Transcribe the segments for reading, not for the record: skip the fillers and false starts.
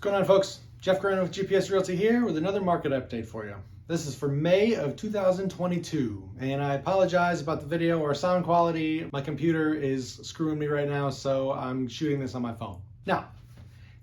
What's going on, folks? Jeff Grant with GPS Realty here with another market update for you. This is for May of 2022, and I apologize about the video or sound quality. My computer is screwing me right now, so I'm shooting this on my phone. Now,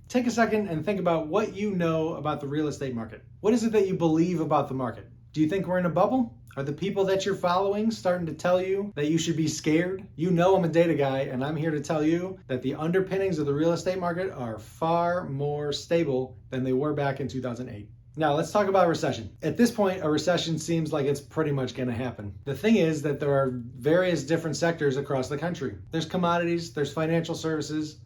take a second and think about what you know about the real estate market. What is it that you believe about the market? Do you think we're in a bubble? Are the people that you're following starting to tell you that you should be scared? You know I'm a data guy, and I'm here to tell you that the underpinnings of the real estate market are far more stable than they were back in 2008. Now let's talk about recession. At this point, a recession seems like it's pretty much going to happen. The thing is that there are various different sectors across the country. There's commodities, there's financial services,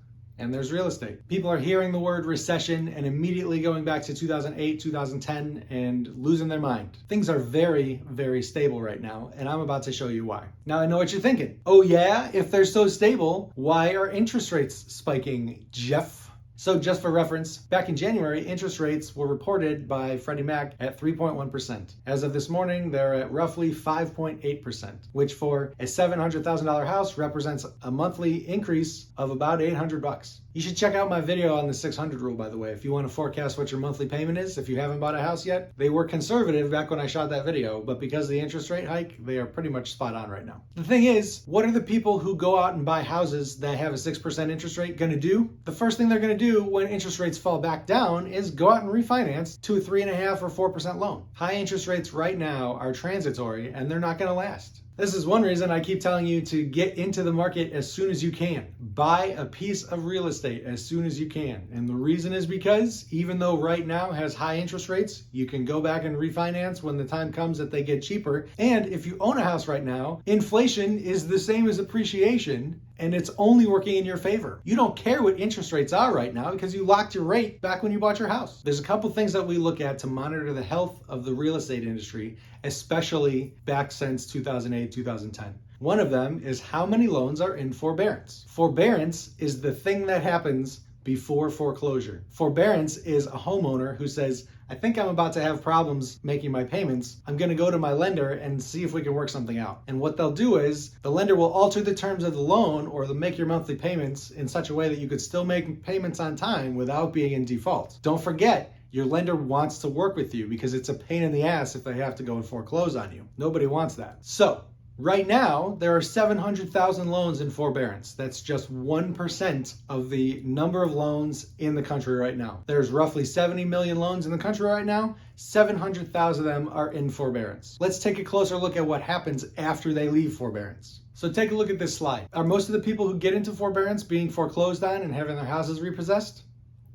and there's real estate. People are hearing the word recession and immediately going back to 2008, 2010 and losing their mind. Things are very, very stable right now, and I'm about to show you why. Now I know what you're thinking. Oh yeah, if they're so stable, why are interest rates spiking, Jeff? So just for reference, back in January, interest rates were reported by Freddie Mac at 3.1%. As of this morning, they're at roughly 5.8%, which for a $700,000 house represents a monthly increase of about $800. You should check out my video on the 600 rule, by the way, if you want to forecast what your monthly payment is. If you haven't bought a house yet, they were conservative back when I shot that video, but because of the interest rate hike, they are pretty much spot on right now. The thing is, what are the people who go out and buy houses that have a 6% interest rate going to do? The first thing they're going to do when interest rates fall back down is go out and refinance to a 3.5% or 4% loan. High interest rates right now are transitory and they're not going to last. This is one reason I keep telling you to get into the market as soon as you can. Buy a piece of real estate as soon as you can. And the reason is because even though right now has high interest rates, you can go back and refinance when the time comes that they get cheaper. And if you own a house right now, inflation is the same as appreciation, and it's only working in your favor. You don't care what interest rates are right now because you locked your rate back when you bought your house. There's a couple things that we look at to monitor the health of the real estate industry, especially back since 2008, 2010. One of them is how many loans are in forbearance. Forbearance is the thing that happens before foreclosure. Forbearance is a homeowner who says, I think I'm about to have problems making my payments. I'm going to go to my lender and see if we can work something out. And what they'll do is the lender will alter the terms of the loan, or they'll make your monthly payments in such a way that you could still make payments on time without being in default. Don't forget, your lender wants to work with you because it's a pain in the ass if they have to go and foreclose on you. Nobody wants that. So right now, there are 700,000 loans in forbearance. That's just 1% of the number of loans in the country right now. There's roughly 70 million loans in the country right now. 700,000 of them are in forbearance. Let's take a closer look at what happens after they leave forbearance. So take a look at this slide. Are most of the people who get into forbearance being foreclosed on and having their houses repossessed?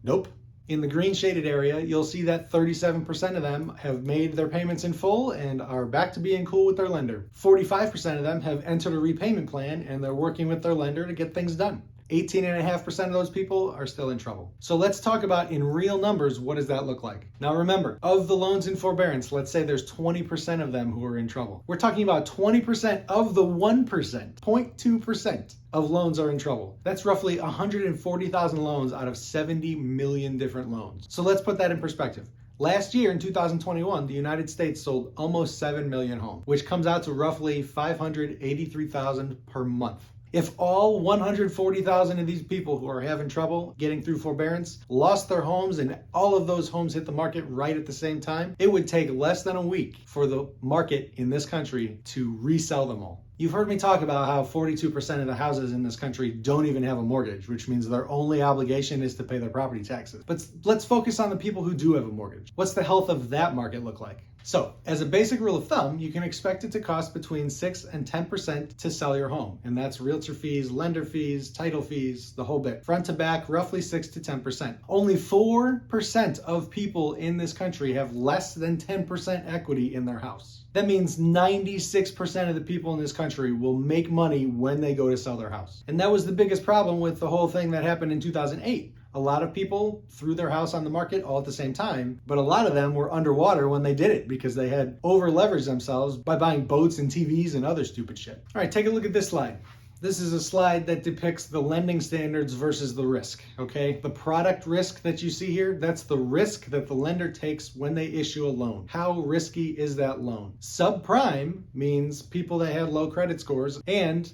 Nope. In the green shaded area, you'll see that 37% of them have made their payments in full and are back to being cool with their lender. 45% of them have entered a repayment plan and they're working with their lender to get things done. 18.5% of those people are still in trouble. So let's talk about in real numbers, what does that look like? Now remember, of the loans in forbearance, let's say there's 20% of them who are in trouble. We're talking about 20% of the 1%, 0.2% of loans are in trouble. That's roughly 140,000 loans out of 70 million different loans. So let's put that in perspective. Last year in 2021, the United States sold almost 7 million homes, which comes out to roughly 583,000 per month. If all 140,000 of these people who are having trouble getting through forbearance lost their homes and all of those homes hit the market right at the same time, it would take less than a week for the market in this country to resell them all. You've heard me talk about how 42% of the houses in this country don't even have a mortgage, which means their only obligation is to pay their property taxes. But let's focus on the people who do have a mortgage. What's the health of that market look like? So, as a basic rule of thumb, you can expect it to cost between 6 and 10% to sell your home. And that's realtor fees, lender fees, title fees, the whole bit. Front to back, roughly 6 to 10%. Only 4% of people in this country have less than 10% equity in their house. That means 96% of the people in this country will make money when they go to sell their house. And that was the biggest problem with the whole thing that happened in 2008. A lot of people threw their house on the market all at the same time, but a lot of them were underwater when they did it because they had over leveraged themselves by buying boats and TVs and other stupid shit. All right, take a look at this slide. This is a slide that depicts the lending standards versus the risk, okay? The product risk that you see here, that's the risk that the lender takes when they issue a loan. How risky is that loan? Subprime means people that had low credit scores, and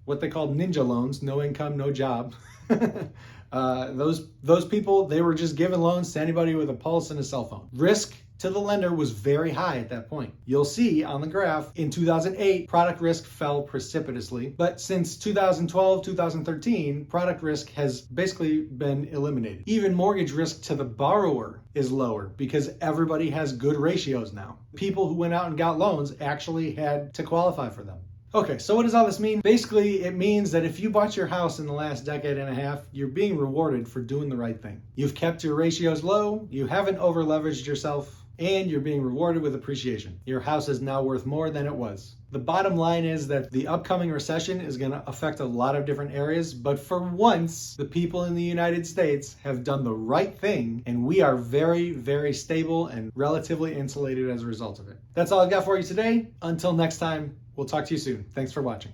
what they call ninja loans, no income, no job, Those people, they were just giving loans to anybody with a pulse and a cell phone. Risk to the lender was very high at that point. You'll see on the graph in 2008, product risk fell precipitously, but since 2012, 2013, product risk has basically been eliminated. Even mortgage risk to the borrower is lower because everybody has good ratios now. People who went out and got loans actually had to qualify for them. Okay, so what does all this mean? Basically, it means that if you bought your house in the last decade and a half, you're being rewarded for doing the right thing. You've kept your ratios low, you haven't over-leveraged yourself, and you're being rewarded with appreciation. Your house is now worth more than it was. The bottom line is that the upcoming recession is going to affect a lot of different areas, but for once, the people in the United States have done the right thing, and we are very, very stable and relatively insulated as a result of it. That's all I've got for you today. Until next time, we'll talk to you soon. Thanks for watching.